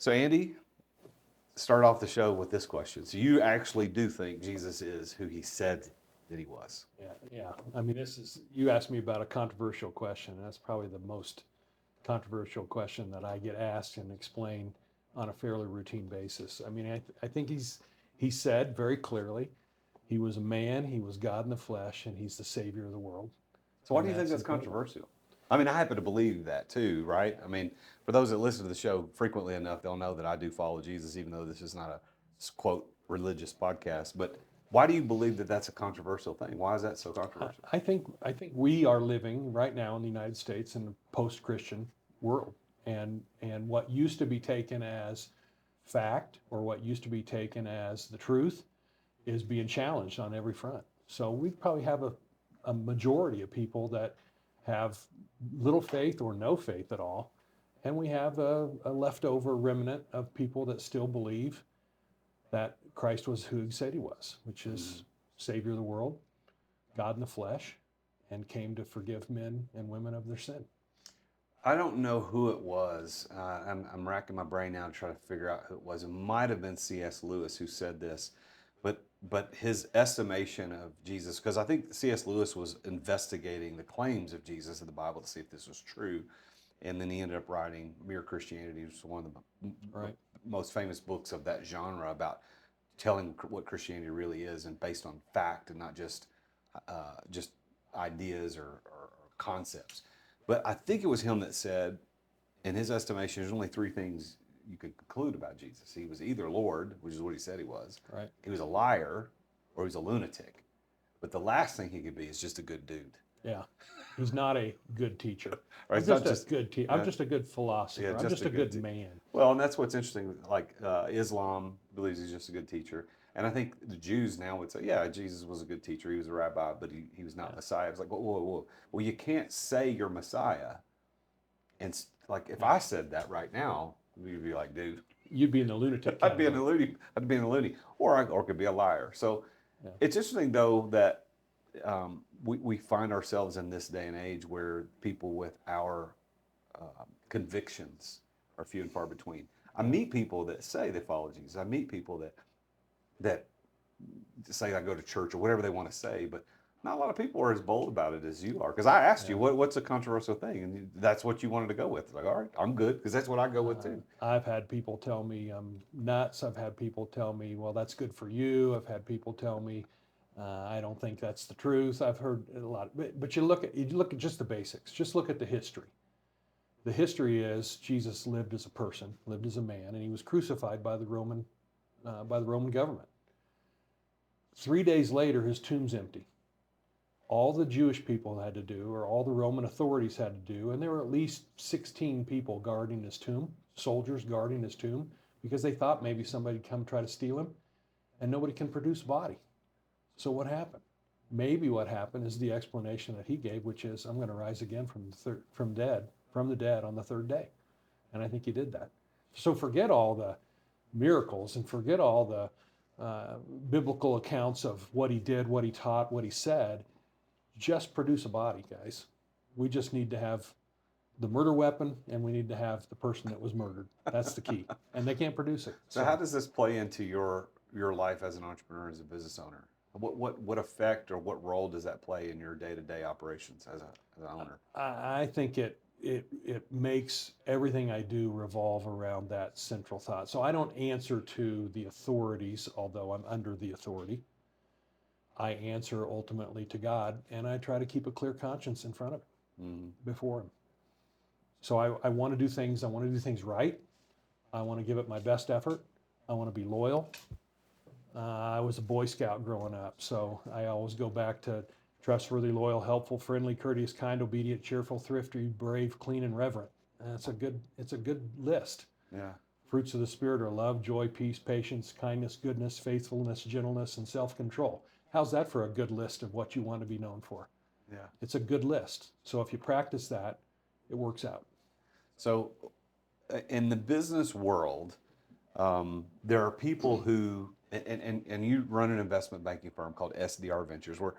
So Andy, start off the show with this question. So you actually do think Jesus is who he said that he was? Yeah. I mean, you asked me about a controversial question. That's probably the most controversial question that I get asked and explained on a fairly routine basis. I mean, I think he said very clearly, he was a man, he was God in the flesh, and he's the Savior of the world. So why And do you think that's incredible. controversial? I mean, I happen to believe that too, right? I mean, for those that listen to the show frequently enough, they'll know that I do follow Jesus, even though this is not a quote religious podcast. But why do you believe that that's a controversial thing? Why is that so controversial? I think we are living right now in the United States in a post-Christian world, and what used to be taken as fact or what used to be taken as the truth is being challenged on every front. So we probably have a majority of people that have little faith or no faith at all, and we have a leftover remnant of people that still believe that Christ was who he said he was, which is Savior of the world, God in the flesh, and came to forgive men and women of their sin. I don't know who it was. I'm racking my brain now to try to figure out who it was. It might have been C.S. Lewis who said this, but his estimation of Jesus, because I think C.S. Lewis was investigating the claims of Jesus in the Bible to see if this was true, and then he ended up writing Mere Christianity, which is one of the Right. most famous books of that genre about telling what Christianity really is and based on fact and not just ideas or concepts. But I think it was him that said, in his estimation, there's only three things you could conclude about Jesus. He was either Lord, which is what he said he was. Right. He was a liar, or he was a lunatic. But the last thing he could be is just a good dude. Yeah. He's not a good teacher. Right? I'm just a good teacher. I'm just a good philosopher. Yeah, I'm just a good good man. Well, and that's what's interesting. Like Islam believes he's just a good teacher, and I think the Jews now would say, yeah, Jesus was a good teacher. He was a rabbi, but he was not Messiah. It's like, whoa, whoa, whoa. Well, you can't say you're Messiah, and like if I said that right now, you'd be like, dude, You'd be in the lunatic I'd be in category. the loony. I'd be in the loony, or could be a liar. So Yeah. it's interesting though that we find ourselves in this day and age where people with our convictions are few and far between. I meet people that say they follow Jesus. I meet people that say I go to church or whatever they want to say, but not a lot of people are as bold about it as you are. Because I asked you, what's a controversial thing? And that's what you wanted to go with. Like, all right, I'm good, because that's what I go with too. I've had people tell me I'm nuts. I've had people tell me, well, that's good for you. I've had people tell me, I don't think that's the truth. I've heard a lot. But you look at just the basics. Just look at the history. The history is Jesus lived as a person, lived as a man, and he was crucified by the Roman government. 3 days later, his tomb's empty. All the Jewish people had to do, or all the Roman authorities had to do, and there were at least 16 people guarding his tomb, soldiers guarding his tomb, because they thought maybe somebody would come try to steal him, and nobody can produce a body. So what happened? Maybe what happened is the explanation that he gave, which is, I'm going to rise again from the dead on the third day. And I think he did that. So forget all the miracles and forget all the biblical accounts of what he did, what he taught, what he said. Just produce a body, guys. We just need to have the murder weapon, and we need to have the person that was murdered. That's the key. And they can't produce it. So how does this play into your life as an entrepreneur, as a business owner? What effect or what role does that play in your day-to-day operations as an owner? I think it makes everything I do revolve around that central thought. So I don't answer to the authorities, although I'm under the authority. I answer ultimately to God, and I try to keep a clear conscience in front of him, before him. So I want to do things. I want to do things right. I want to give it my best effort. I want to be loyal. I was a Boy Scout growing up, so I always go back to trustworthy, loyal, helpful, friendly, courteous, kind, obedient, cheerful, thrifty, brave, clean, and reverent. And it's a good list. Yeah. Fruits of the Spirit are love, joy, peace, patience, kindness, goodness, faithfulness, gentleness, and self-control. How's that for a good list of what you want to be known for? Yeah. It's a good list. So if you practice that, it works out. So in the business world, there are people who, and you run an investment banking firm called SDR Ventures. We're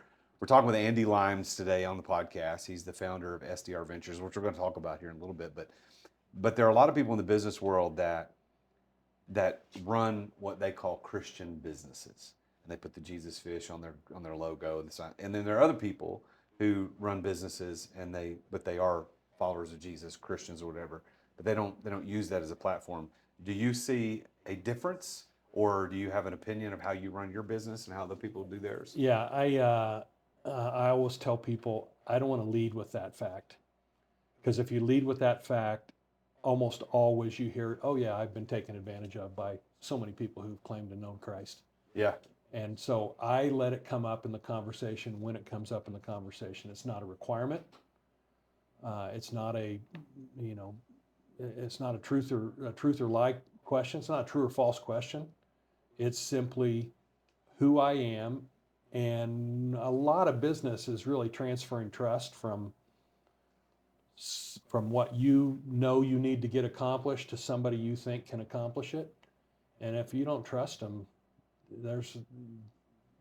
talking with Andy Limes today on the podcast. He's the founder of SDR Ventures, which we're going to talk about here in a little bit. But there are a lot of people in the business world that that run what they call Christian businesses, and they put the Jesus fish on their logo and the sign. And then there are other people who run businesses and they are followers of Jesus, Christians or whatever, but they don't use that as a platform. Do you see a difference, or do you have an opinion of how you run your business and how the people do theirs? Yeah, I always tell people I don't want to lead with that fact, because if you lead with that fact, almost always you hear, "Oh yeah, I've been taken advantage of by so many people who've claimed to know Christ." Yeah, And so I let it come up in the conversation when it comes up in the conversation. It's not a requirement. It's not a, you know, it's not a truth or lie question. It's not a true or false question. It's simply who I am, and a lot of business is really transferring trust from what you know you need to get accomplished to somebody you think can accomplish it. And if you don't trust them, there's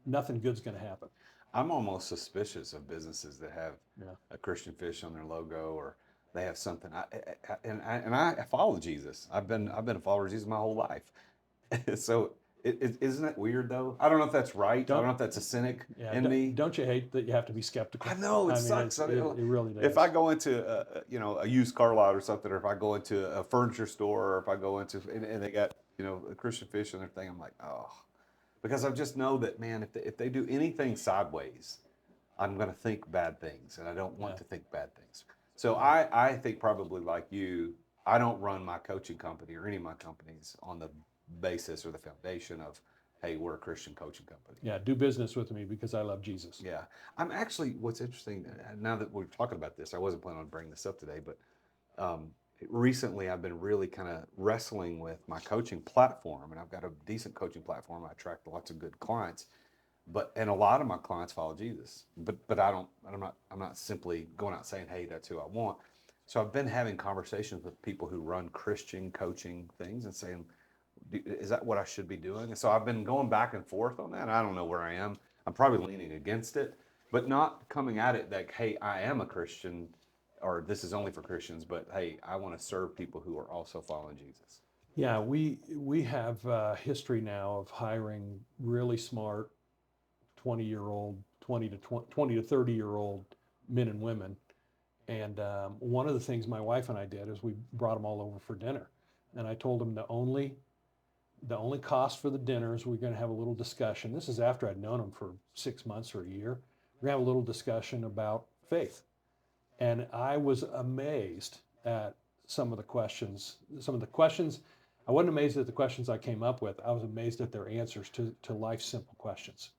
nothing good's going to happen. I'm almost suspicious of businesses that have Yeah. a Christian fish on their logo, or they have something. I follow Jesus. I've been a follower of Jesus my whole life. So isn't it weird though? I don't know if that's right. I don't know if that's a cynic Yeah, in me. don't you hate that you have to be skeptical? I know it I mean, sucks. I mean, it really does. if I go into a used car lot or something, or if I go into a furniture store, or if I go into and they got a Christian fish on their thing, I'm like, oh, because I just know that, man, if they do anything sideways, I'm going to think bad things, and I don't want Yeah. to think bad things. So I think probably like you, I don't run my coaching company or any of my companies on the basis or the foundation of, hey, we're a Christian coaching company. Yeah, do business with me because I love Jesus. Yeah. I'm actually, what's interesting, now that we're talking about this, I wasn't planning on bringing this up today, but um, recently I've been really kind of wrestling with my coaching platform, and I've got a decent coaching platform. I attract lots of good clients, and a lot of my clients follow Jesus, but I'm not simply going out saying, hey, that's who I want. So I've been having conversations with people who run Christian coaching things and saying, is that what I should be doing? And so I've been going back and forth on that. I don't know where I am. I'm probably leaning against it, but not coming at it like, hey, I am a Christian, or this is only for Christians, but hey, I want to serve people who are also following Jesus. Yeah, we have a history now of hiring really smart 20-year-old, 20 to 30-year-old men and women. And one of the things my wife and I did is we brought them all over for dinner. And I told them the only cost for the dinner is we're going to have a little discussion. This is after I'd known them for 6 months or a year. We're going to have a little discussion about faith. And I was amazed at some of the questions. I wasn't amazed at the questions I came up with. I was amazed at their answers to life's simple questions.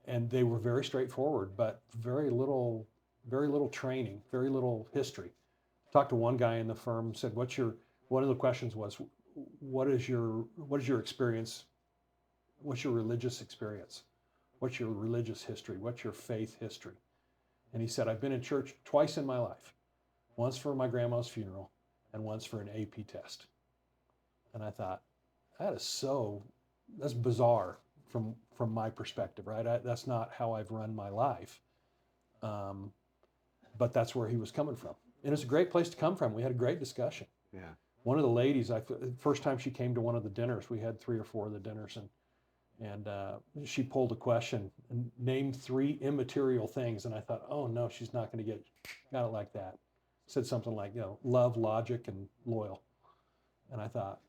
And they were very straightforward, but very little training, very little history. Talked to one guy in the firm, said, one of the questions was, what is your experience? What's your religious experience? What's your religious history? What's your faith history? And he said, I've been in church twice in my life, once for my grandma's funeral and once for an AP test. And I thought, that's bizarre from my perspective, right? That's not how I've run my life. But that's where he was coming from. And it's a great place to come from. We had a great discussion. Yeah. One of the ladies, first time she came to one of the dinners, we had 3 or 4 of the dinners, and she pulled a question, and named 3 immaterial things, and I thought, oh no, she's not going to got it like that. Said something like, love, logic, and loyal. And I thought,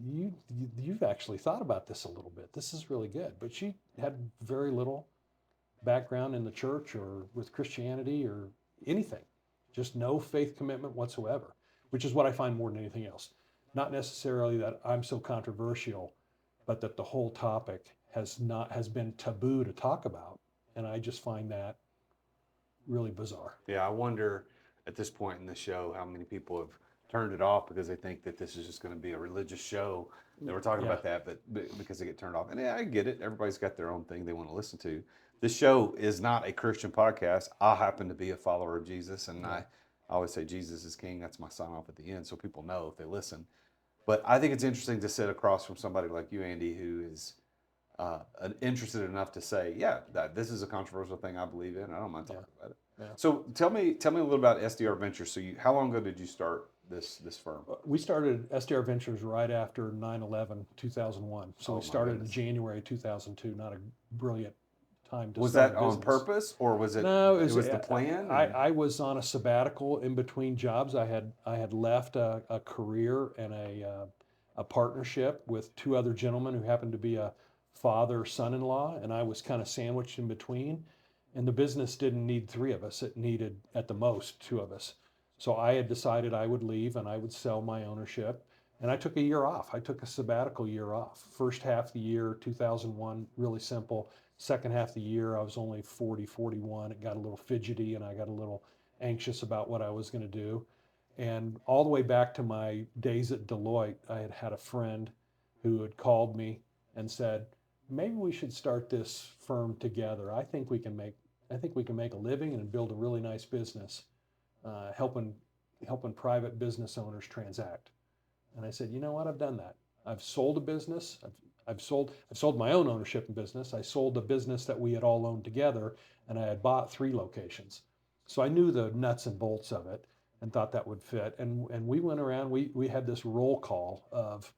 you've actually thought about this a little bit. This is really good. But she had very little background in the church or with Christianity or anything, just no faith commitment whatsoever, which is what I find more than anything else. Not necessarily that I'm so controversial, but that the whole topic has been taboo to talk about, and I just find that really bizarre. Yeah, I wonder at this point in the show how many people have turned it off because they think that this is just going to be a religious show. That we're talking about that, but because they get turned off. And yeah, I get it. Everybody's got their own thing they want to listen to. This show is not a Christian podcast. I happen to be a follower of Jesus, and I always say Jesus is king. That's my sign off at the end, so people know if they listen. But I think it's interesting to sit across from somebody like you, Andy, who is interested enough to say, yeah, this is a controversial thing I believe in. I don't mind talking about it. Yeah. So tell me a little about SDR Ventures. So how long ago did you start this firm? We started SDR Ventures right after 9/11, 2001. So Oh, we my started in goodness. January 2002. Not a brilliant time to Was start that a on business. purpose, or was it? No, It was the plan. I was on a sabbatical in between jobs. I had left a career and a partnership with two other gentlemen who happened to be a father son-in-law, and I was kind of sandwiched in between. And the business didn't need three of us; it needed at the most two of us. So I had decided I would leave and I would sell my ownership. And I took a year off. I took a sabbatical year off. First half of the year, 2001, really simple. Second half of the year, I was only 40, 41. It got a little fidgety and I got a little anxious about what I was going to do. And all the way back to my days at Deloitte, I had had a friend who had called me and said, maybe we should start this firm together. I think we can make a living and build a really nice business, helping private business owners transact. And I said, you know what? I've done that. I've sold a business. I've sold my own ownership in business. I sold a business that we had all owned together, and I had bought 3 locations. So I knew the nuts and bolts of it and thought that would fit. And we went around. We had this roll call of,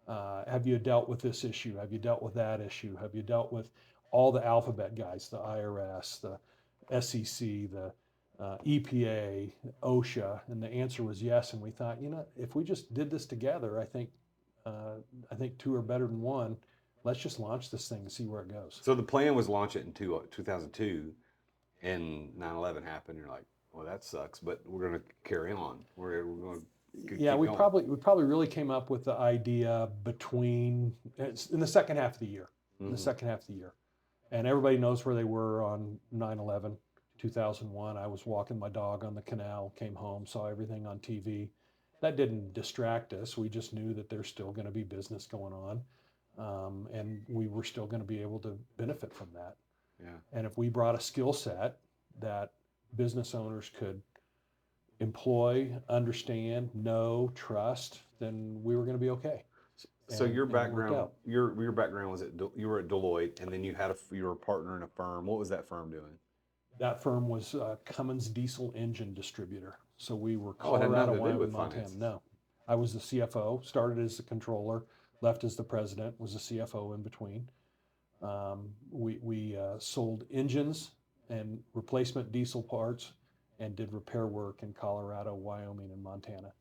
have you dealt with this issue? Have you dealt with that issue? Have you dealt with all the alphabet guys, the IRS, the SEC, the EPA, OSHA? And the answer was yes. And we thought, if we just did this together, I think 2 are better than 1. Let's just launch this thing and see where it goes. So the plan was launch it in 2002, and 9/11 happened. You're like, well, that sucks, but we're going to carry on. We're going to Yeah, keep we going. probably really came up with the idea in the second half of the year. In the Mhm. second half of the year. And everybody knows where they were on 9/11, 2001. I was walking my dog on the canal, came home, saw everything on TV. That didn't distract us. We just knew that there's still going to be business going on. And we were still going to be able to benefit from that. Yeah. And if we brought a skill set that business owners could employ, understand, know, trust, then we were going to be okay. So And your it worked background, out. your background was you were at Deloitte, and then you were a partner in a firm. What was that firm doing? That firm was Cummins diesel engine distributor. So we were Oh, it had Colorado, nothing to do Wyoming, with Montana. finances. No, I was the CFO. Started as the controller, left as the president. Was the CFO in between. We sold engines and replacement diesel parts, and did repair work in Colorado, Wyoming, and Montana.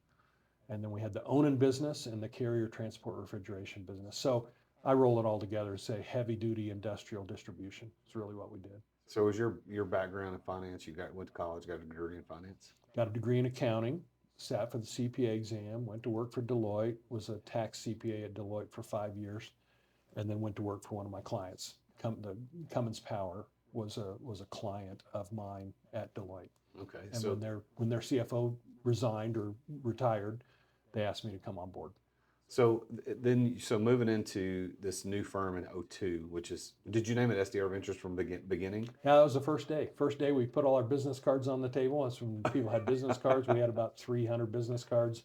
And then we had the owning business and the carrier transport refrigeration business. So I roll it all together and say heavy duty industrial distribution. It's really what we did. So was your background in finance? Went to college, got a degree in finance. Got a degree in accounting, sat for the CPA exam, went to work for Deloitte, was a tax CPA at Deloitte for 5 years, and then went to work for one of my clients. The Cummins Power was a client of mine at Deloitte. Okay. And So when their CFO resigned or retired, they asked me to come on board. so moving into this new firm in '02, which is, did you name it SDR Ventures from beginning? Yeah, that was the first day. First day, we put all our business cards on the table. That's when people had business cards. We had about 300 business cards.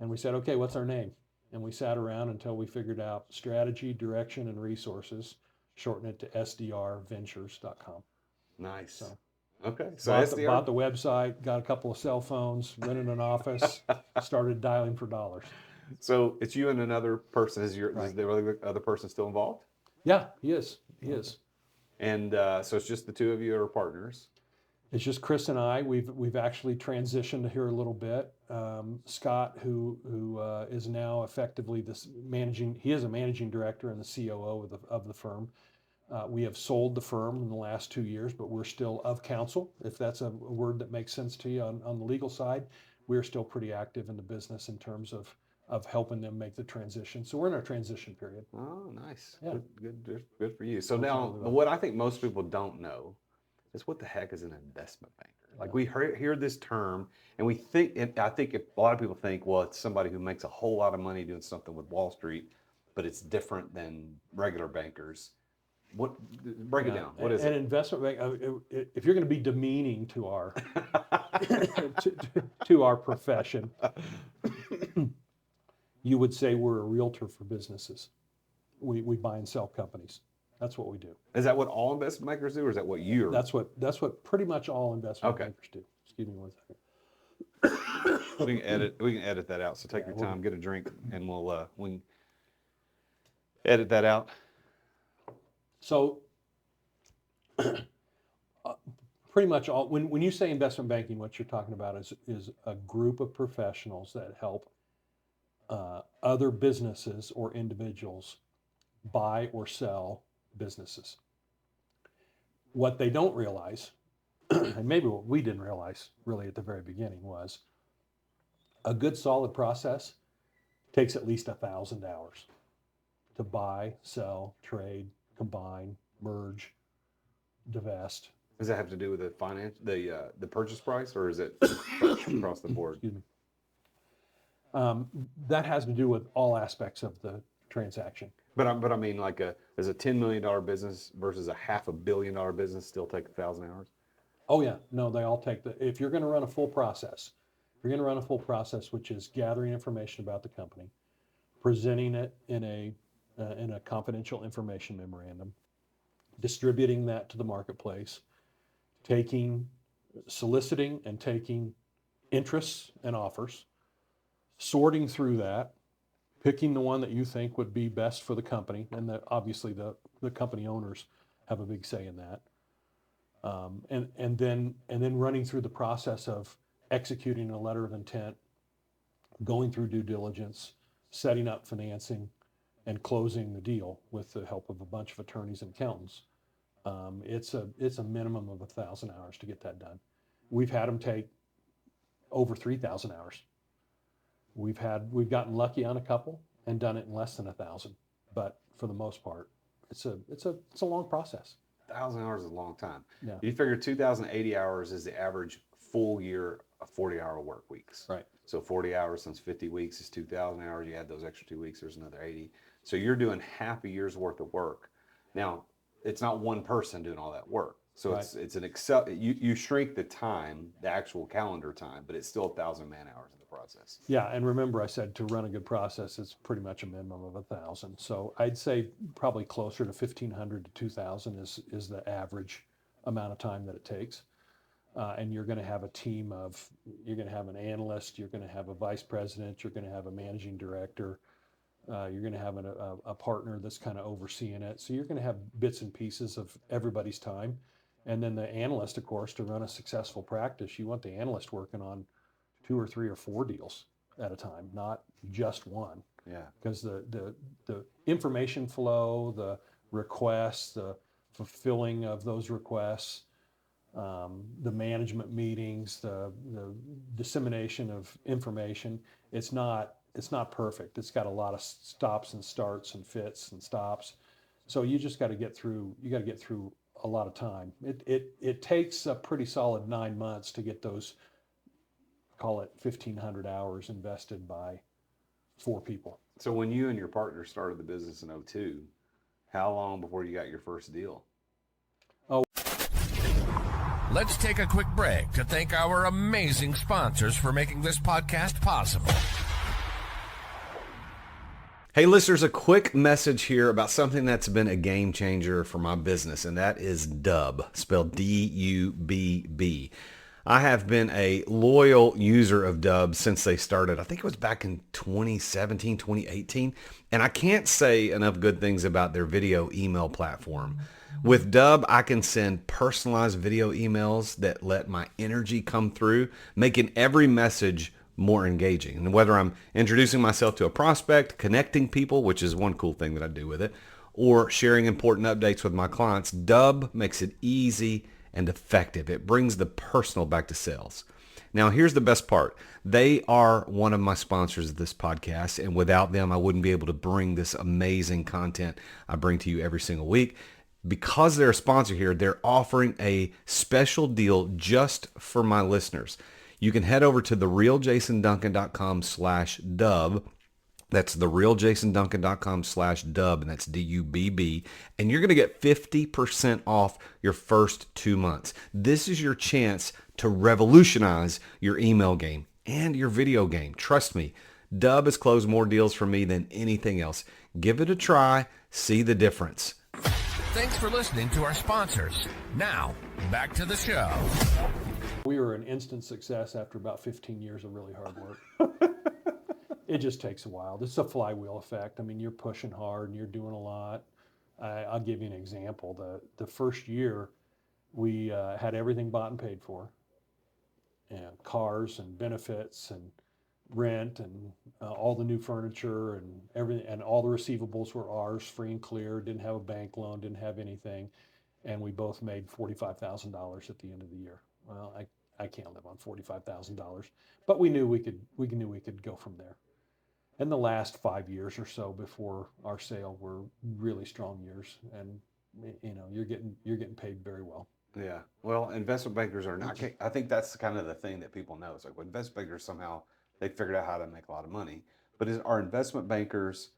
And we said, okay, what's our name? And we sat around until we figured out strategy, direction, and resources, shorten it to SDRventures.com. Nice. So Okay. So bought the website, got a couple of cell phones, rented an office, started dialing for dollars. So it's you and another person. Is Right. the other person still involved? Yeah, he is. He is. And so it's just the two of you are partners. It's just Chris and I. We've actually transitioned here a little bit. Scott, who is now effectively he is a managing director and the COO of the firm. We have sold the firm in the last 2 years, but we're still of counsel, if that's a word that makes sense to you on the legal side. We're still pretty active in the business in terms of helping them make the transition. So we're in our transition period. Oh, nice. Yeah. Good for you. So Works out now, really well. what I think most people don't know is what the heck is an investment banker? Like we hear this term, and I think a lot of people think, well, it's somebody who makes a whole lot of money doing something with Wall Street, but it's different than regular bankers. Break it down. What is an it? investment bank? If you're going to be demeaning to our to our profession, you would say we're a realtor for businesses. We buy and sell companies. That's what we do. Is that what all investment bankers do, or is that what you're? That's what pretty much all investment Okay. bankers do. Excuse me one second. We can edit that out. So take your time, get a drink, and we can edit that out. So pretty much all, when you say investment banking, what you're talking about is a group of professionals that help other businesses or individuals buy or sell businesses. What they don't realize, and maybe what we didn't realize really at the very beginning, was a good solid process takes at least 1,000 hours to buy, sell, trade, combine, merge, divest. Does that have to do with the purchase price, or is it across the board? Excuse me. That has to do with all aspects of the transaction. But I mean, like does a $10 million business versus a $500 million business still take 1,000 hours? Oh yeah, no, they all take if you're going to run a full process, which is gathering information about the company, presenting it in a confidential information memorandum, distributing that to the marketplace, soliciting and taking interests and offers, sorting through that, picking the one that you think would be best for the company, and obviously the company owners have a big say in that. And then running through the process of executing a letter of intent, going through due diligence, setting up financing, and closing the deal with the help of a bunch of attorneys and accountants. It's a minimum of 1,000 hours to get that done. We've had them take over 3,000 hours. We've gotten lucky on a couple and done it in less than 1,000, but for the most part, it's a long process. 1,000 hours is a long time. Yeah. You figure 2,080 hours is the average full year of 40-hour work weeks. Right. So 40 hours times 50 weeks is 2,000 hours. You add those extra 2 weeks, there's another 80. So you're doing half a year's worth of work. Now, it's not one person doing all that work. So Right. it's an you shrink the time, the actual calendar time, but it's still 1,000 man hours in the process. Yeah, and remember I said to run a good process, it's pretty much a minimum of 1,000. So I'd say probably closer to 1,500 to 2,000 is the average amount of time that it takes. And you're going to have a team you're going to have an analyst, you're going to have a vice president, you're going to have a managing director, you're going to have a partner that's kind of overseeing it. So you're going to have bits and pieces of everybody's time. And then the analyst, of course, to run a successful practice, you want the analyst working on 2 or 3 or 4 deals at a time, not just one. Yeah. Because the information flow, the requests, the fulfilling of those requests, the management meetings, the dissemination of information, it's not perfect. It's got a lot of stops and starts and fits and stops. So you just got to get through a lot of time. It takes a pretty solid 9 months to get those, call it 1,500 hours invested by 4 people. So when you and your partner started the business in 2002, how long before you got your first deal? Let's take a quick break to thank our amazing sponsors for making this podcast possible. Hey listeners, a quick message here about something that's been a game changer for my business, and that is Dubb, spelled D-U-B-B. I have been a loyal user of Dubb since they started. I think it was back in 2017, 2018, and I can't say enough good things about their video email platform. With Dubb, I can send personalized video emails that let my energy come through, making every message more engaging. And whether I'm introducing myself to a prospect, connecting people, which is one cool thing that I do with it, or sharing important updates with my clients, Dubb makes it easy and effective. It brings the personal back to sales. Now, here's the best part. They are one of my sponsors of this podcast, and without them, I wouldn't be able to bring this amazing content I bring to you every single week. Because they're a sponsor here, they're offering a special deal just for my listeners. You can head over to therealjasonduncan.com/Dubb. That's therealjasonduncan.com/Dubb, and that's D-U-B-B. And you're going to get 50% off your first 2 months. This is your chance to revolutionize your email game and your video game. Trust me, Dubb has closed more deals for me than anything else. Give it a try. See the difference. Thanks for listening to our sponsors. Now, back to the show. We were an instant success after about 15 years of really hard work. It just takes a while. This is a flywheel effect. I mean, you're pushing hard and you're doing a lot. I'll give you an example. The first year, we had everything bought and paid for, and cars and benefits and rent and all the new furniture and everything, and all the receivables were ours, free and clear. Didn't have a bank loan, didn't have anything, and we both made $45,000 at the end of the year. Well, I can't live on $45,000, but we knew we could go from there. And the last 5 years or so before our sale were really strong years, and you're getting paid very well. Yeah. Well, investment bankers are not. I think that's kind of the thing that people know. It's like, well, investment bankers somehow they figured out how to make a lot of money. But are investment bankers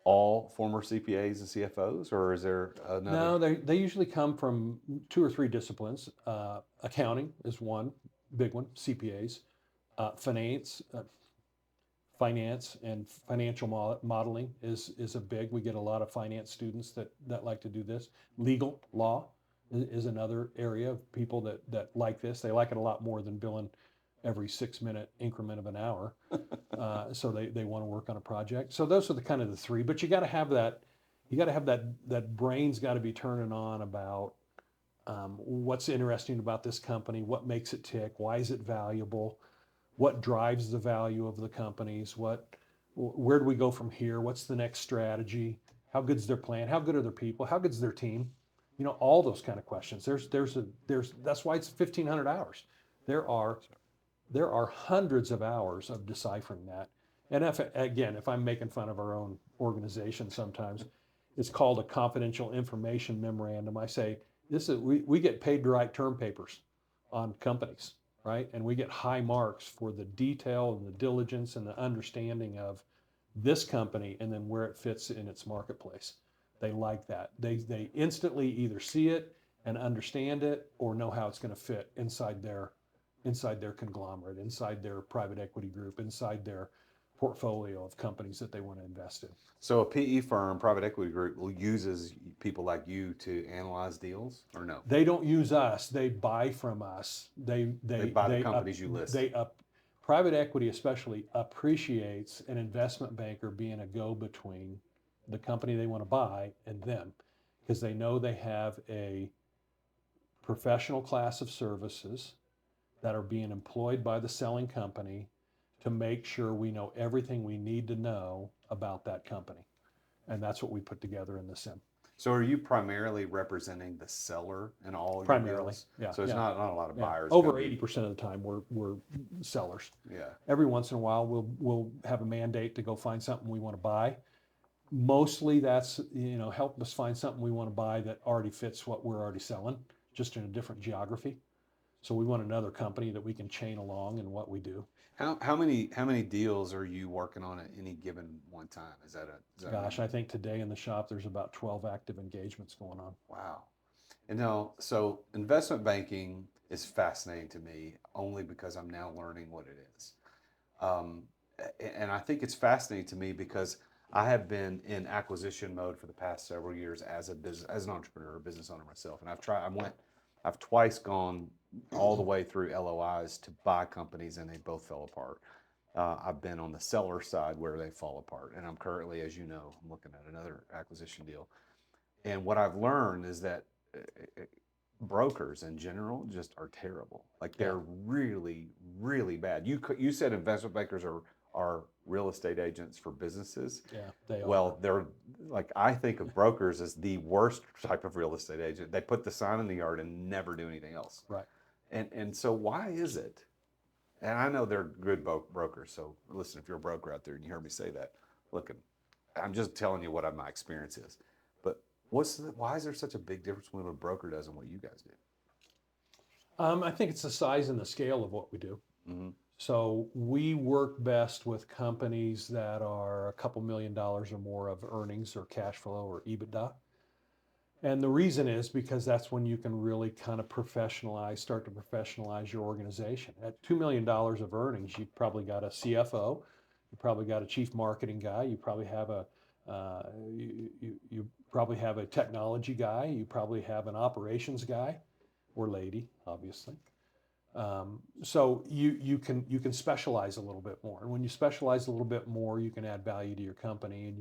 all former CPAs and CFOs, or is there another? No, they usually come from 2 or 3 disciplines. Accounting is one big one. CPAs, finance and financial modeling is a big. We get a lot of finance students that like to do this. Legal law is another area of people that like this. They like it a lot more than billing every 6-minute increment of an hour. So they want to work on a project. So those are the kind of the 3. But you got to have that. You got to have that brain's got to be turning on about what's interesting about this company, what makes it tick, why is it valuable, what drives the value of the companies, where do we go from here, what's the next strategy, how good's their plan, how good are their people, how good's their team, all those kind of questions. That's why it's 1,500 hours. There are hundreds of hours of deciphering that. And if I'm making fun of our own organization sometimes, it's called a confidential information memorandum. I say we get paid to write term papers on companies, right? And we get high marks for the detail and the diligence and the understanding of this company and then where it fits in its marketplace. They like that. They instantly either see it and understand it or know how it's going to fit inside their conglomerate, inside their private equity group, inside their portfolio of companies that they want to invest in. So a PE firm, private equity group, uses people like you to analyze deals, or no? They don't use us. They buy from us. They buy the companies you list. Private equity especially appreciates an investment banker being a go-between the company they want to buy and them, because they know they have a professional class of services that are being employed by the selling company to make sure we know everything we need to know about that company. And that's what we put together in the SIM. So are you primarily representing the seller in all Primarily, your deals? yeah. So it's not a lot of buyers. Over 80% of the time we're sellers. Yeah. Every once in a while we'll have a mandate to go find something we want to buy. Mostly that's, help us find something we want to buy that already fits what we're already selling, just in a different geography. So we want another company that we can chain along in what we do. How many deals are you working on at any given one time? Gosh, I think today in the shop there's about 12 active engagements going on. Wow. And now, so investment banking is fascinating to me only because I'm now learning what it is. And I think it's fascinating to me because I have been in acquisition mode for the past several years as an entrepreneur, a business owner myself. And I've twice gone all the way through LOIs to buy companies, and they both fell apart. I've been on the seller side where they fall apart, and I'm currently, as you know, I'm looking at another acquisition deal. And what I've learned is that brokers in general just are terrible. Like they're really, really bad. You said investment bankers are real estate agents for businesses. Yeah, they are. Well, they're like, I think of brokers as the worst type of real estate agent. They put the sign in the yard and never do anything else. Right. And so why is it? And I know they're good brokers. So listen, if you're a broker out there and you heard me say that, look, I'm just telling you what my experience is. But why is there such a big difference between what a broker does and what you guys do? I think it's the size and the scale of what we do. Mm-hmm. So we work best with companies that are a couple $1 million or more of earnings or cash flow or EBITDA. And the reason is because that's when you can really kind of start to professionalize your organization. At $2 million of earnings, you've probably got a CFO, you probably got a chief marketing guy, you probably have you probably have a technology guy, you probably have an operations guy or lady, obviously. So you can specialize a little bit more, and when you specialize a little bit more, you can add value to your company, and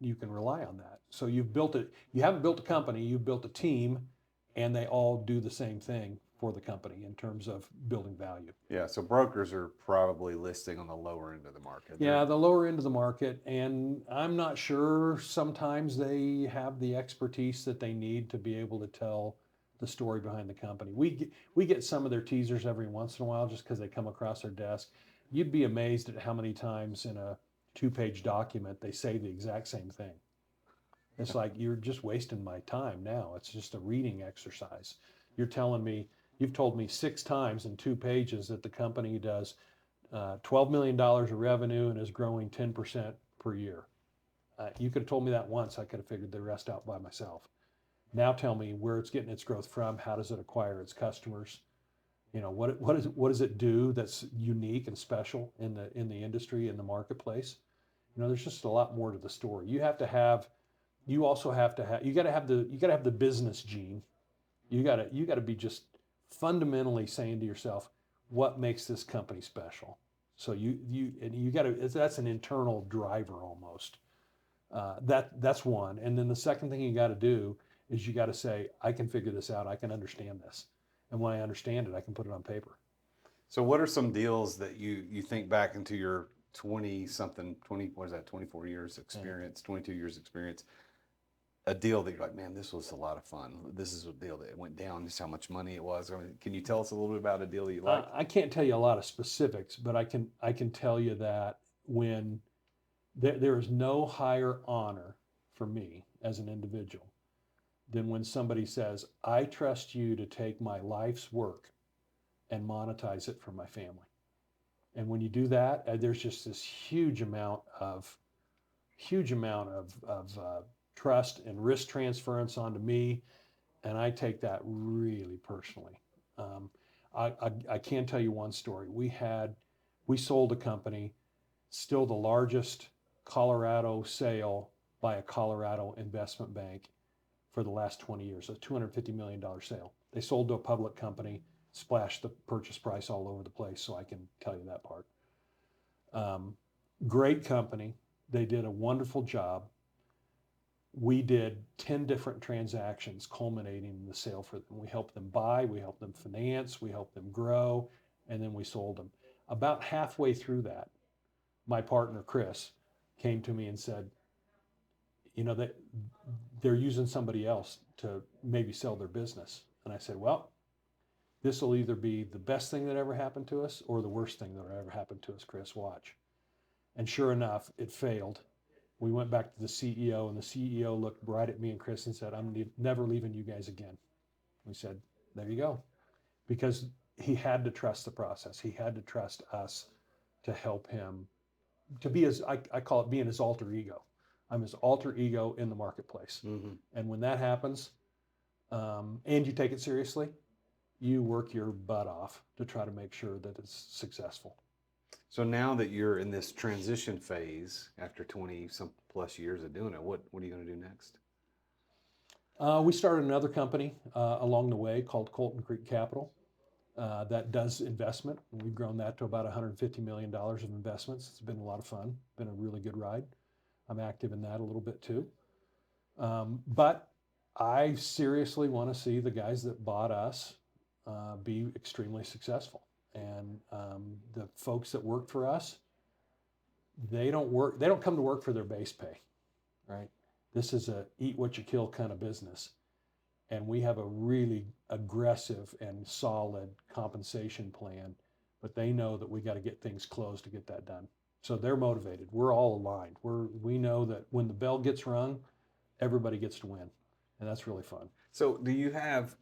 you can rely on that. So you've built it. You haven't built a company. You've built a team, and they all do the same thing for the company in terms of building value. Yeah, so brokers are probably listing on the lower end of the market. Yeah, the lower end of the market, and I'm not sure sometimes they have the expertise that they need to be able to tell the story behind the company. We get some of their teasers every once in a while just because they come across our desk. You'd be amazed at how many times in a 2-page document they say the exact same thing. It's like, you're just wasting my time now. It's just a reading exercise. You've told me 6 times in 2 pages that the company does $12 million of revenue and is growing 10% per year. You could have told me that once. I could have figured the rest out by myself. Now tell me where it's getting its growth from. How does it acquire its customers? What does it do that's unique and special in the industry, in the marketplace? There's just a lot more to the story. You got to have the business gene. You got to be just fundamentally saying to yourself, what makes this company special? So that's an internal driver almost. That's one. And then the second thing you got to do is you got to say, I can figure this out. I can understand this. And when I understand it, I can put it on paper. So what are some deals that you think back into your 24 years experience, 22 years experience, a deal that you're like, man, this was a lot of fun. This is a deal that went down, just how much money it was. I mean, can you tell us a little bit about a deal that you like? I can't tell you a lot of specifics, but I can tell you that when there is no higher honor for me as an individual than when somebody says, I trust you to take my life's work and monetize it for my family. And when you do that, there's just this huge amount of trust and risk transference onto me, and I take that really personally. I can tell you one story. We sold a company, still the largest Colorado sale by a Colorado investment bank for the last 20 years, a $250 million sale. They sold to a public company, splashed the purchase price all over the place, so I can tell you that part. Great company. They did a wonderful job. We did 10 different transactions culminating in the sale for them. We helped them buy, we helped them finance, we helped them grow, and then we sold them. About halfway through that, my partner, Chris, came to me and said, that they're using somebody else to maybe sell their business. And I said, well, this will either be the best thing that ever happened to us or the worst thing that ever happened to us, Chris, watch. And sure enough, it failed. We went back to the CEO, and the CEO looked right at me and Chris and said, I'm never leaving you guys again. We said, there you go. Because he had to trust the process. He had to trust us to help him, to be I call it being his alter ego. I'm his alter ego in the marketplace. Mm-hmm. And when that happens, and you take it seriously, you work your butt off to try to make sure that it's successful. So now that you're in this transition phase after 20 some plus years of doing it, what are you going to do next? We started another company along the way called Colton Creek Capital that does investment. We've grown that to about $150 million of investments. It's been a lot of fun, been a really good ride. I'm active in that a little bit too. But I seriously want to see the guys that bought us be extremely successful. And the folks that work for us, they don't come to work for their base pay, right? This is a eat what you kill kind of business. And we have a really aggressive and solid compensation plan, but they know that we got to get things closed to get that done. So they're motivated. We're all aligned. We know that when the bell gets rung, everybody gets to win. And that's really fun. So do you have,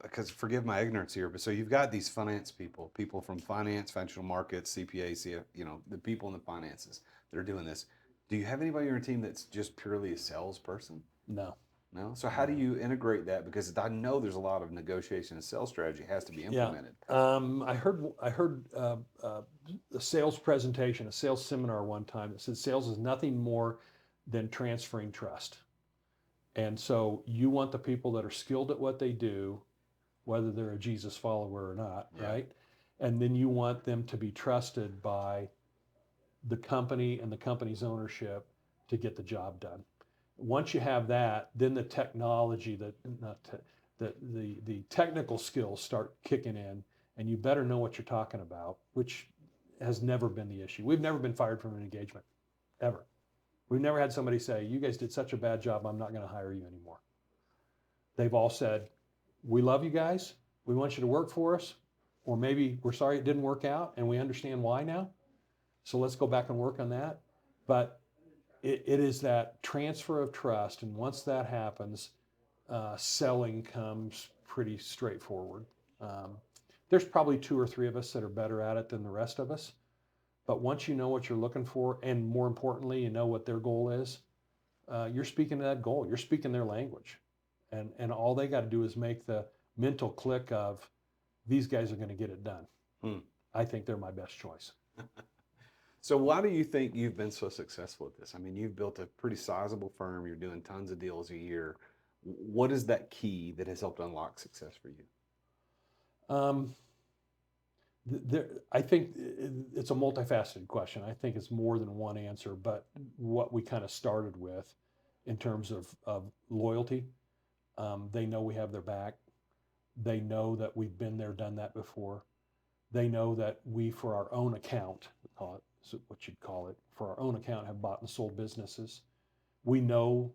because forgive my ignorance here, but so you've got these finance people from finance, financial markets, CPA, the people in the finances that are doing this. Do you have anybody on your team that's just purely a salesperson? No. No? So how do you integrate that? Because I know there's a lot of negotiation and sales strategy has to be implemented. Yeah. I heard a sales presentation, a sales seminar one time that said sales is nothing more than transferring trust. And so you want the people that are skilled at what they do whether they're a Jesus follower or not, Yeah. right? And then you want them to be trusted by the company and the company's ownership to get the job done. Once you have that, then the technology, the technical skills start kicking in, and you better know what you're talking about, which has never been the issue. We've never been fired from an engagement, ever. We've never had somebody say, you guys did such a bad job, I'm not going to hire you anymore. They've all said, we love you guys, we want you to work for us, or maybe we're sorry it didn't work out and we understand why now, so let's go back and work on that. But it is that transfer of trust, and once that happens, selling comes pretty straightforward. There's probably 2 or 3 of us that are better at it than the rest of us, but once you know what you're looking for, and more importantly, you know what their goal is, you're speaking to that goal, you're speaking their language, and all they got to do is make the mental click of, these guys are going to get it done. I think they're my best choice. So why do you think you've been so successful at this? I mean, you've built a pretty sizable firm. You're doing tons of deals a year. What is that key that has helped unlock success for you? I think it's a multifaceted question. I think it's more than one answer, but what we kind of started with in terms of loyalty, they know we have their back. They know that we've been there, done that before. They know that we, for our own account, call it what you'd call it, for our own account, have bought and sold businesses. They know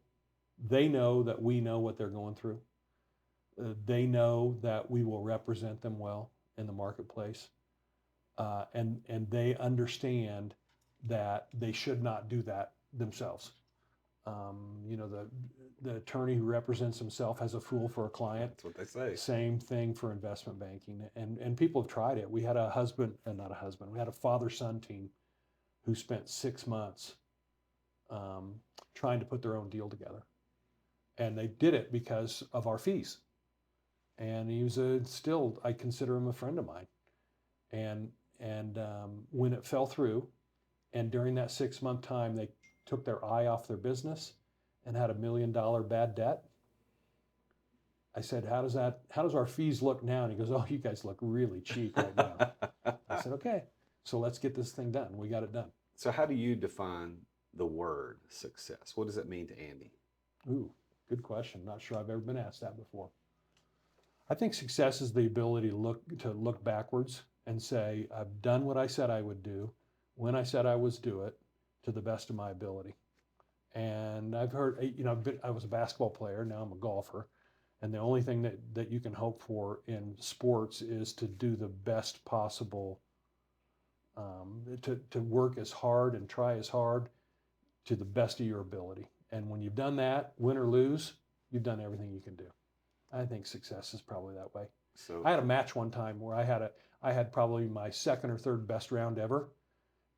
that we know what they're going through. They know that we will represent them well in the marketplace. And they understand that they should not do that themselves. The attorney who represents himself as a fool for a client. That's what they say. Same thing for investment banking. And people have tried it. We had we had a father-son team who spent 6 months trying to put their own deal together. And they did it because of our fees. And he was I consider him a friend of mine. And when it fell through, and during that 6-month time, they took their eye off their business and had $1 million bad debt. I said, how does our fees look now? And he goes, oh, you guys look really cheap right now. I said, okay, so let's get this thing done. We got it done. So how do you define the word success? What does it mean to Andy? Ooh, good question. Not sure I've ever been asked that before. I think success is the ability to look backwards and say, I've done what I said I would do, when I said I was do it, to the best of my ability. And I've heard, I was a basketball player, now I'm a golfer. And the only thing that you can hope for in sports is to do the best possible, to work as hard and try as hard to the best of your ability. And when you've done that, win or lose, you've done everything you can do. I think success is probably that way. So I had a match one time where I had probably my second or third best round ever,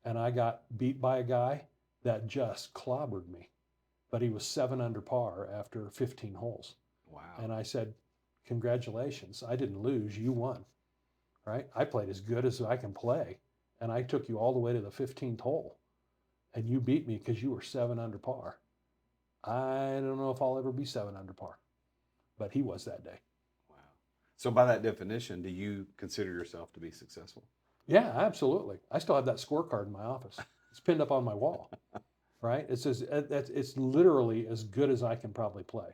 and I got beat by a guy that just clobbered me. But he was 7 under par after 15 holes. wow. And I said, congratulations, I didn't lose, you won, right? I played as good as I can play, and I took you all the way to the 15th hole, and you beat me because you were 7 under par. I don't know if I'll ever be 7 under par, but he was that day. Wow. So by that definition, do you consider yourself to be successful? Yeah, absolutely. I still have that scorecard in my office. It's pinned up on my wall, right? It says it's literally as good as I can probably play.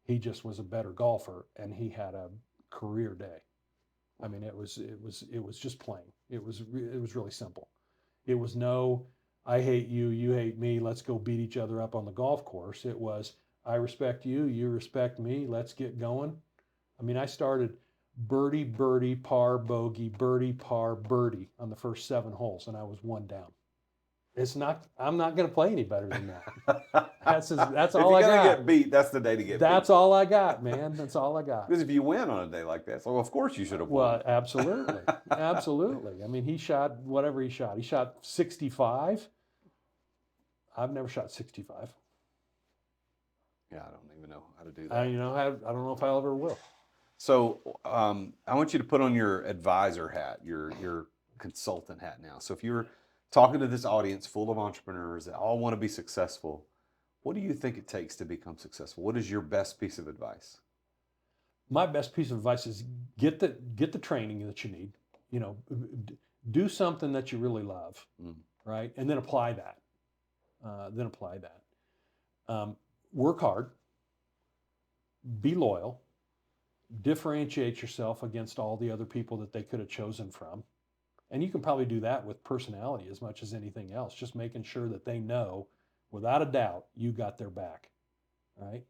He just was a better golfer, and he had a career day. I mean, it was just plain. It was really simple. It was no, I hate you, you hate me, let's go beat each other up on the golf course. It was, I respect you, you respect me, let's get going. I mean, I started birdie, birdie, par, bogey, birdie, par, birdie on the first 7 holes, and I was 1 down. I'm not going to play any better than that. That's all I got. If you're going to get beat, that's the day to get That's beat. all I got, man. That's all I got. Because if you win on a day like that, so of course you should have won. Well, absolutely. Absolutely. I mean, he shot whatever he shot. He shot 65. I've never shot 65. Yeah, I don't even know how to do that. I don't know if I ever will. So I want you to put on your advisor hat, your consultant hat now. So if you're talking to this audience full of entrepreneurs that all want to be successful, what do you think it takes to become successful? What is your best piece of advice? my best piece of advice is get the training that you need. You know, do something that you really love, right? And then apply that. Work hard, be loyal, differentiate yourself against all the other people that they could have chosen from. And you can probably do that with personality as much as anything else, just making sure that they know without a doubt you got their back, right?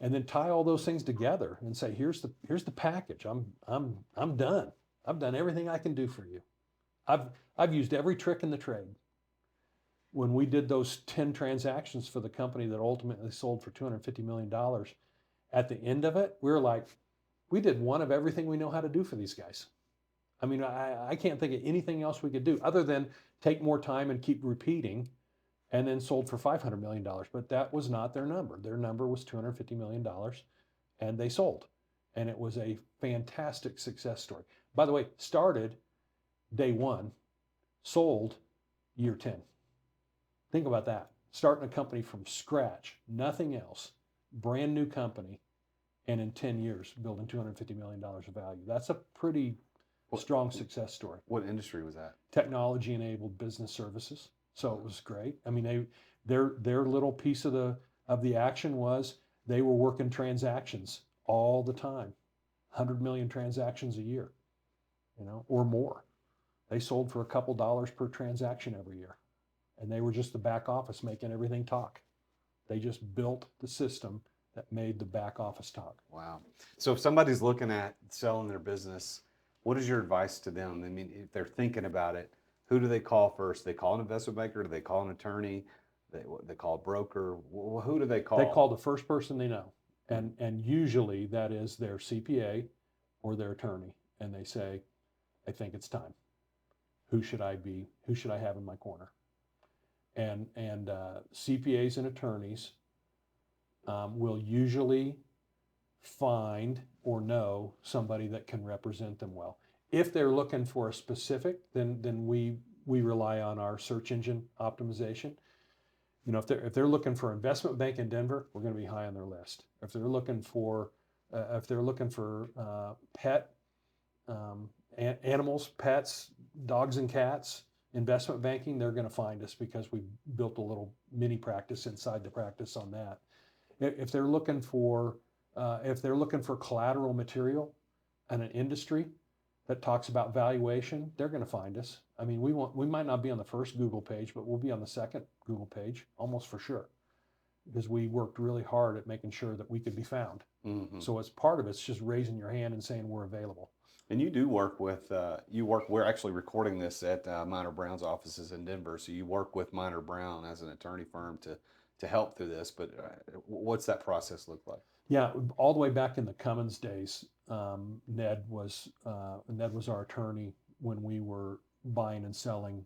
And then tie all those things together and say, here's the package. I'm done. I've done everything I can do for you. I've used every trick in the trade. When we did those 10 transactions for the company that ultimately sold for $250 million, at the end of it, we were like, we did one of everything we know how to do for these guys. I mean, I can't think of anything else we could do other than take more time and keep repeating, and then sold for $500 million. But that was not their number. Their number was $250 million, and they sold. And it was a fantastic success story. By the way, started day one, sold year 10. Think about that. Starting a company from scratch, nothing else, brand new company, and in 10 years, building $250 million of value. That's a pretty strong success story. What industry was that? Technology-enabled business services. So it was great. I mean, their little piece of the action was they were working transactions all the time, 100 million transactions a year, you know, or more. They sold for a couple dollars per transaction every year, and they were just the back office making everything talk. They just built the system that made the back office talk. Wow. So if somebody's looking at selling their business, what is your advice to them? I mean, if they're thinking about it, who do they call first? They call an investment banker? Do they call an attorney? They call a broker? Who do they call? They call the first person they know. And usually that is their CPA or their attorney. And they say, I think it's time. Who should I have in my corner? And CPAs and attorneys will usually find or know somebody that can represent them well. If they're looking for a specific, then we rely on our search engine optimization. You know, if they're looking for investment bank in Denver, we're going to be high on their list. If they're looking for pet animals, pets, dogs and cats, investment banking, they're going to find us because we built a little mini practice inside the practice on that. If they're looking for collateral material and an industry that talks about valuation, they're going to find us. I mean, we might not be on the first Google page, but we'll be on the second Google page, almost for sure, because we worked really hard at making sure that we could be found. Mm-hmm. So as part of it's just raising your hand and saying we're available. And you do work with, we're actually recording this at Minor Brown's offices in Denver. So you work with Minor Brown as an attorney firm to help through this, but what's that process look like? Yeah, all the way back in the Cummins days, Ned was our attorney when we were buying and selling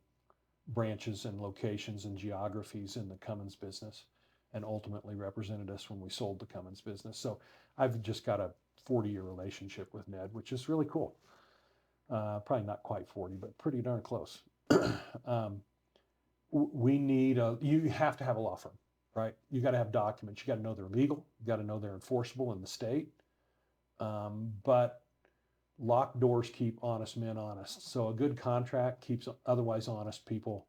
branches and locations and geographies in the Cummins business, and ultimately represented us when we sold the Cummins business. So I've just got a 40-year relationship with Ned, which is really cool. Probably not quite 40, but pretty darn close. You have to have a law firm, right? You got to have documents. You got to know they're legal. You got to know they're enforceable in the state. But locked doors keep honest men honest. So a good contract keeps otherwise honest people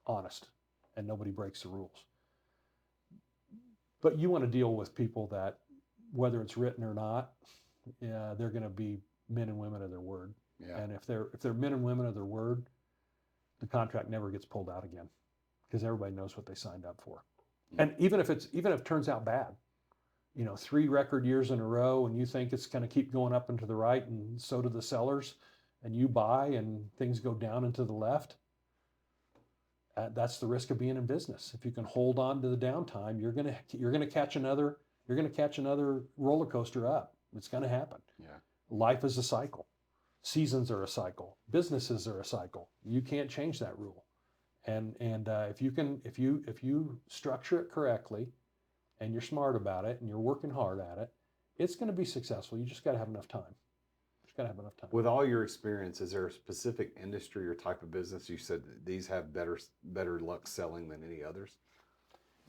honest, and nobody breaks the rules. But you want to deal with people that, whether it's written or not, they're going to be men and women of their word. Yeah. And if they're men and women of their word, the contract never gets pulled out again, because everybody knows what they signed up for. Mm-hmm. And even if it turns out bad, 3 record years in a row, and you think it's going to keep going up and to the right, and so do the sellers, and you buy and things go down and to the left, that's the risk of being in business. If you can hold on to the downtime, you're going to catch another roller coaster up. It's going to happen. Yeah. Life is a cycle. Seasons are a cycle. Businesses are a cycle. You can't change that rule. And if you structure it correctly, and you're smart about it, and you're working hard at it, it's going to be successful. You just got to have enough time. With all your experience, is there a specific industry or type of business you said these have better luck selling than any others?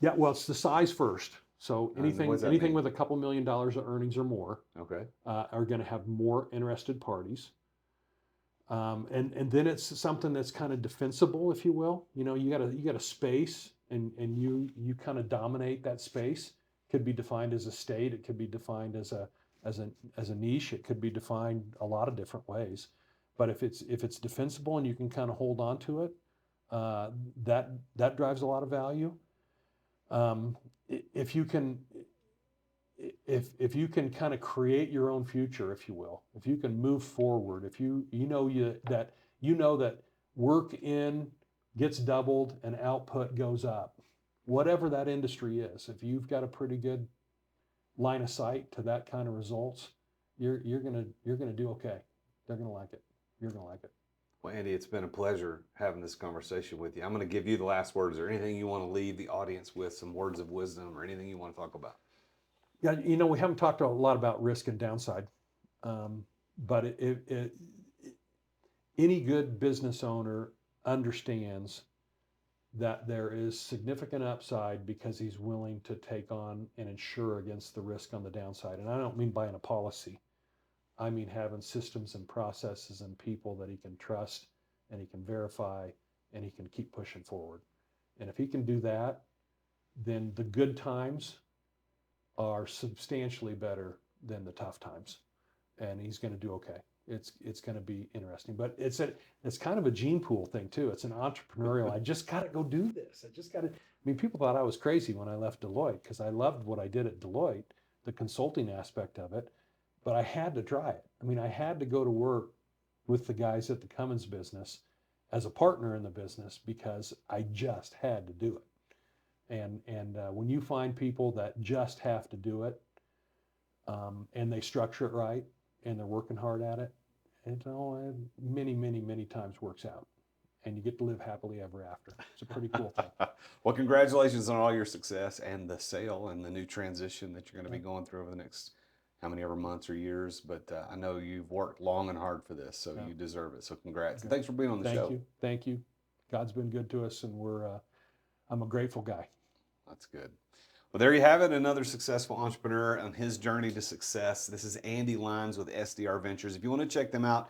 Yeah, well, it's the size first. So what does that anything mean? with a couple $1 million of earnings or more Okay. are going to have more interested parties. And then it's something that's kind of defensible, if you will. You know, you got a space, and you kind of dominate that space. Could be defined as a state. It could be defined as a niche. It could be defined a lot of different ways. But if it's defensible and you can kind of hold on to it, that drives a lot of value. If you can kind of create your own future, if you will, if you can move forward, if you know that work in gets doubled and output goes up, whatever that industry is, if you've got a pretty good line of sight to that kind of results, you're gonna do okay. They're gonna like it. You're gonna like it. Well, Andy, it's been a pleasure having this conversation with you. I'm going to give you the last words. Is there anything you want to leave the audience with, some words of wisdom or anything you want to talk about? Yeah, you know, we haven't talked a lot about risk and downside, but any good business owner understands that there is significant upside because he's willing to take on and insure against the risk on the downside. And I don't mean buying a policy. I mean having systems and processes and people that he can trust and he can verify and he can keep pushing forward. And if he can do that, then the good times are substantially better than the tough times, and he's going to do okay. It's going to be interesting, but it's kind of a gene pool thing too. It's an entrepreneurial. I just got to go do this. I just got to. I mean, people thought I was crazy when I left Deloitte because I loved what I did at Deloitte, the consulting aspect of it, but I had to try it. I mean, I had to go to work with the guys at the Cummins business as a partner in the business because I just had to do it. And when you find people that just have to do it, and they structure it right, and they're working hard at it, it many times works out, and you get to live happily ever after. It's a pretty cool thing. Well, congratulations on all your success and the sale and the new transition that you're going to be going through over the next how many ever months or years. But I know you've worked long and hard for this, so you deserve it. So congrats. And thanks for being on the show. Thank you. God's been good to us, and I'm a grateful guy. That's good. Well, there you have it. Another successful entrepreneur on his journey to success. This is Andy Lyons with SDR Ventures. If you want to check them out,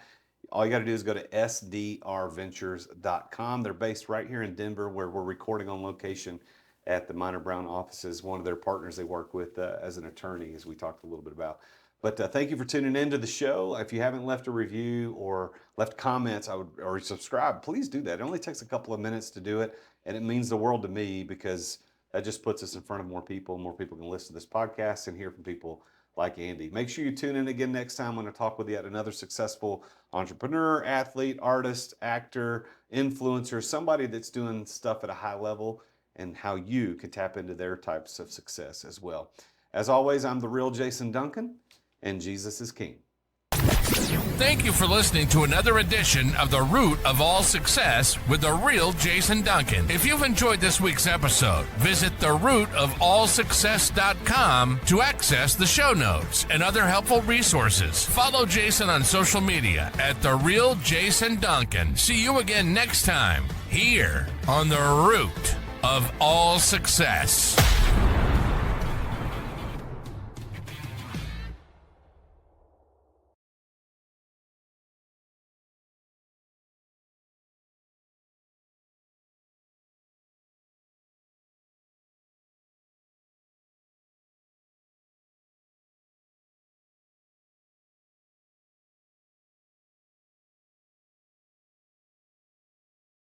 all you got to do is go to sdrventures.com. They're based right here in Denver, where we're recording on location at the Minor Brown offices. One of their partners they work with as an attorney, as we talked a little bit about. But thank you for tuning into the show. If you haven't left a review or left comments, or subscribe, please do that. It only takes a couple of minutes to do it, and it means the world to me because that just puts us in front of more people. More people can listen to this podcast and hear from people like Andy. Make sure you tune in again next time when I talk with yet another successful entrepreneur, athlete, artist, actor, influencer, somebody that's doing stuff at a high level and how you can tap into their types of success as well. As always, I'm the Real Jason Duncan, and Jesus is King. Thank you for listening to another edition of The Root of All Success with the Real Jason Duncan. If you've enjoyed this week's episode, visit therootofallsuccess.com to access the show notes and other helpful resources. Follow Jason on social media at The Real Jason Duncan. See you again next time here on The Root of All Success.